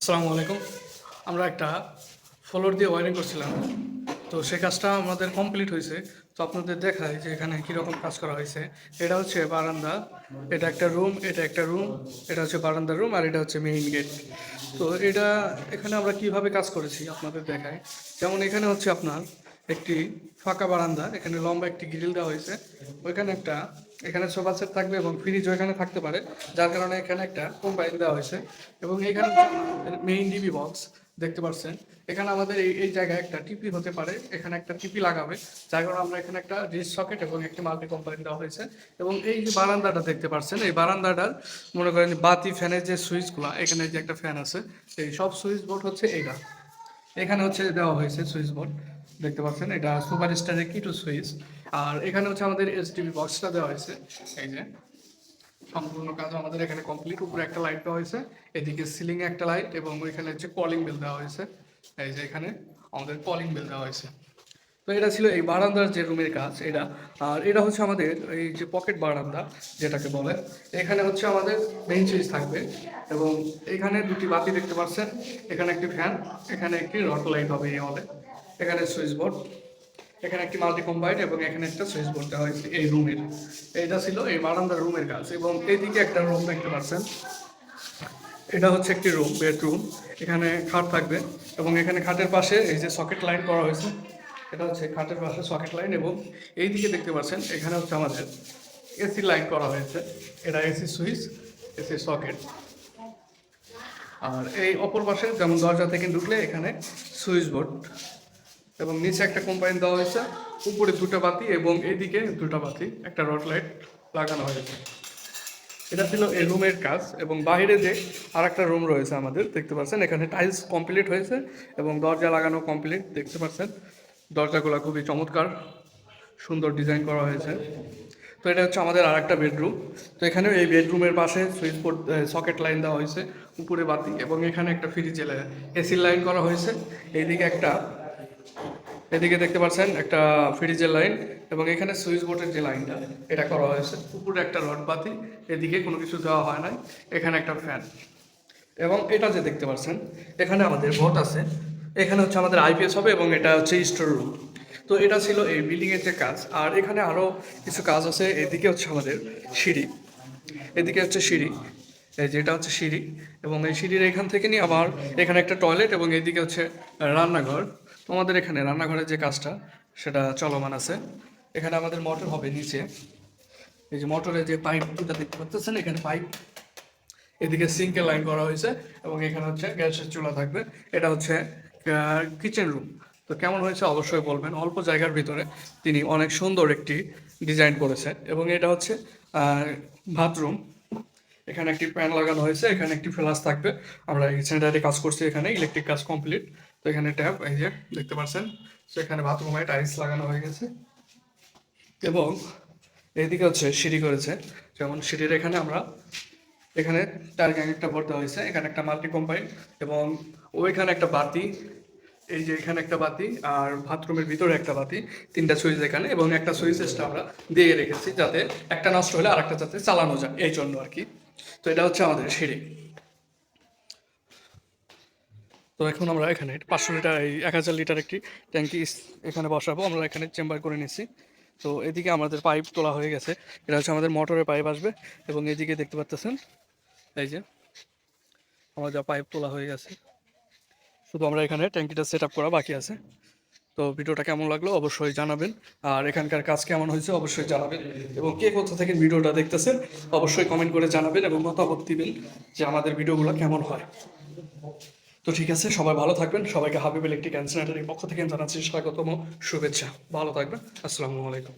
আসসালামু আলাইকুম। আমরা একটা ফ্লোর দিয়ে ওয়্যারিং করছিলাম। তো সেই কাজটা আমাদের কমপ্লিট হয়েছে। তো আপনাদের দেখাই যে এখানে কীরকম কাজ করা হয়েছে। এটা হচ্ছে বারান্দা, এটা একটা রুম, এটা একটা রুম, এটা হচ্ছে বারান্দার রুম, আর এটা হচ্ছে মেইন গেট। তো এটা এখানে আমরা কিভাবে কাজ করেছি আপনাদের দেখাই। যেমন এখানে হচ্ছে আপনার একটি ফাঁকা বারান্দা, এখানে লম্বা একটি গ্রিল দেওয়া হয়েছে। ওইখানে এখানে সোফা সেট থাকবে এবং ফ্রিজও এখানে থাকতে পারে, যার কারণে এখানে একটা কম্বাইন দেওয়া হয়েছে। এবং এখানে মেইন ডিবি বক্স দেখতে পাচ্ছেন। এখানে আমাদের এই জায়গায় একটা টিপি হতে পারে, এখানে একটা টিপি লাগাবে, যার কারণে আমরা এখানে একটা রিচ সকেট এবং একটি মাল্টি কম্পাইন দেওয়া হয়েছে। এবং এই যে বারান্দাটা দেখতে পাচ্ছেন, এই বারান্দাটার মনে করেন বাতি ফ্যানের যে সুইচগুলো, এখানে যে একটা ফ্যান আছে, এই সব সুইচ বোর্ড হচ্ছে এইটা। এখানে হচ্ছে দেওয়া হয়েছে সুইচ বোর্ড দেখতে পাচ্ছেন, এটা সুপার স্টারের কি টু সুইচ। আর এখানে হচ্ছে আমাদের এসডিবি বক্সটা দেওয়া হয়েছে। এই যে সম্পূর্ণ কাজ আমাদের এখানে কমপ্লিট। উপরে একটা লাইট দেওয়া হয়েছে, এদিকে সিলিং এ একটা লাইট, এবং ওইখানে হচ্ছে কলিং বেল দেওয়া হয়েছে। এই যে এখানে আমাদের কলিং বেল দেওয়া হয়েছে। তো এটা ছিল এই বারান্দার যে রুমের কাজ এটা। আর এটা হচ্ছে আমাদের এই যে পকেট বারান্দা যেটাকে বলে। এখানে হচ্ছে আমাদের মেইন সুইচ থাকবে, এবং এখানে দুটি বাতি দেখতে পাচ্ছেন, এখানে একটি ফ্যান, এখানে একটি রড লাইট হবে এই হলে, এখানে সুইচ বোর্ড, এখানে একটি মাল্টি কম্বাইন্ড, এবং এখানে একটা সুইচ বোর্ড দেওয়া হয়েছে এই রুমের। এইটা ছিল এই বারান্দার রুমের কাজ। এবং এইদিকে একটা রুম দেখতে পাচ্ছেন, এটা হচ্ছে একটি রুম, বেডরুম। এখানে খাট থাকবে, এবং এখানে খাটের পাশে এই যে সকেট লাইন করা হয়েছে, এটা হচ্ছে খাটের পাশে সকেট লাইন। এবং এই দিকে দেখতে পাচ্ছেন, এখানে হচ্ছে আমাদের এসি লাইন করা হয়েছে, এটা এসি সুইচ, এসি সকেট। আর এই অপর পাশে যেমন দরজা থেকে ঢুকলে এখানে সুইচ বোর্ড, এবং নিচে একটা কম্বাইন দেওয়া হয়েছে, উপরে দুটো বাতি এবং এইদিকে দুটো বাতি, একটা রড লাইট লাগানো হয়েছে। এটা ছিল এই রুমের কাজ। এবং বাইরে যে আর একটা রুম রয়েছে আমাদের দেখতে পাচ্ছেন, এখানে টাইলস কমপ্লিট হয়েছে এবং দরজা লাগানো কমপ্লিট দেখতে পাচ্ছেন। দরজাগুলো খুবই চমৎকার, সুন্দর ডিজাইন করা হয়েছে। তো এটা হচ্ছে আমাদের আর একটা বেডরুম। তো এখানে এই বেডরুমের পাশে সুইচ বোর্ড, সকেট লাইন দেওয়া হয়েছে, উপরে বাতি, এবং এখানে একটা ফ্রিজে এসি লাইন করা হয়েছে। এইদিকে এদিকে দেখতে পাচ্ছেন একটা ফ্রিজের লাইন, এবং এখানে সুইচ বোর্ডের যে লাইনটা এটা করা হয়েছে। উপরে একটা রড বাতি, এদিকে কোনো কিছু দেওয়া হয় নাই, এখানে একটা ফ্যান। এবং এটা যে দেখতে পাচ্ছেন, এখানে আমাদের ভোট আছে, এখানে হচ্ছে আমাদের আইপিএস হবে, এবং এটা হচ্ছে স্টোর রুম। তো এটা ছিল এই বিল্ডিংয়ের যে কাজ। আর এখানে আরও কিছু কাজ আছে। এদিকে হচ্ছে আমাদের সিঁড়ি, এদিকে হচ্ছে সিঁড়ি, এই যেটা হচ্ছে সিঁড়ি, এবং এই সিঁড়ির এখান থেকে নিয়ে আবার এখানে একটা টয়লেট, এবং এইদিকে হচ্ছে রান্নাঘর। তো আমাদের এখানে রান্নাঘরের যে কাজটা সেটা চলমান আছে। এখানে আমাদের মোটর হবে নিচে, এই যে মোটরের যে পাইপ দুটা দেখতে পাচ্ছেন, এখানে পাইপ, এদিকে সিঙ্কের লাইন করা হয়েছে, এবং এখানে হচ্ছে গ্যাসের চুলা থাকবে। এটা হচ্ছে কিচেন রুম। তো কেমন হয়েছে অবশ্যই বলবেন। অল্প জায়গার ভিতরে তিনি অনেক সুন্দর একটি ডিজাইন করেছে। এবং এটা হচ্ছে বাথরুম, এখানে একটি প্যান লাগানো হয়েছে, এখানে একটি ফ্লাশ থাকবে। আমরা এই স্যানিটারি কাজ করছি, এখানে ইলেকট্রিক কাজ কমপ্লিট। তো এখানে ট্যাপ, এই যে দেখতে পাচ্ছেন। তো এখানে বাথরুমে টাইলস লাগানো হয়ে গেছে, এবং এইদিকে হচ্ছে সিঁড়ি করেছে। যেমন সিঁড়ির এখানে এখানে চার গ্যাং একটা ভোট দেওয়া হয়েছে, এখানে একটা মাল্টি কম্বাইন্ড, এবং ওইখানে একটা বাতি, এই যে এখানে একটা বাতি, আর বাথরুমের ভিতরে একটা বাতি, তিনটা সুইচ এখানে, এবং একটা সুইচ এক্সট্রা আমরা দিয়ে রেখেছি, যাতে একটা নষ্ট হলে আর একটা যাতে চালানো যায়, এই জন্য আর কি। তো এটা হচ্ছে আমাদের সিঁড়ি। তো এখন আমরা এখানে 500 লিটার, এই 1000 লিটার একটি ট্যাঙ্কি এখানে বসাবো। আমরা এখানে চেম্বার করে নিচ্ছি। তো এদিকে আমাদের পাইপ তোলা হয়ে গেছে, এটা হচ্ছে আমাদের মোটরের পাইপ আসবে। এবং এদিকে দেখতে পাচ্ছেন, এই যে আমার যা পাইপ তোলা হয়ে গেছে, শুধু আমরা এখানে ট্যাঙ্কিটা সেট আপ করা বাকি আছে। তো ভিডিওটা কেমন লাগলো অবশ্যই জানাবেন, আর এখানকার কাজ কেমন হয়েছে অবশ্যই জানাবেন, এবং কে কোথা থেকে ভিডিওটা দেখতেছেন অবশ্যই কমেন্ট করে জানাবেন, এবং মতামত দিবেন যে আমাদের ভিডিওগুলো কেমন হয়। তো ঠিক আছে, সবাই ভালো থাকবেন। সবাইকে হাবিব ইলেকট্রিক অ্যান্ড স্যানিটারির পক্ষ থেকে জানাচ্ছি স্বাগতম, শুভেচ্ছা। ভালো থাকবেন। আসসালামু আলাইকুম।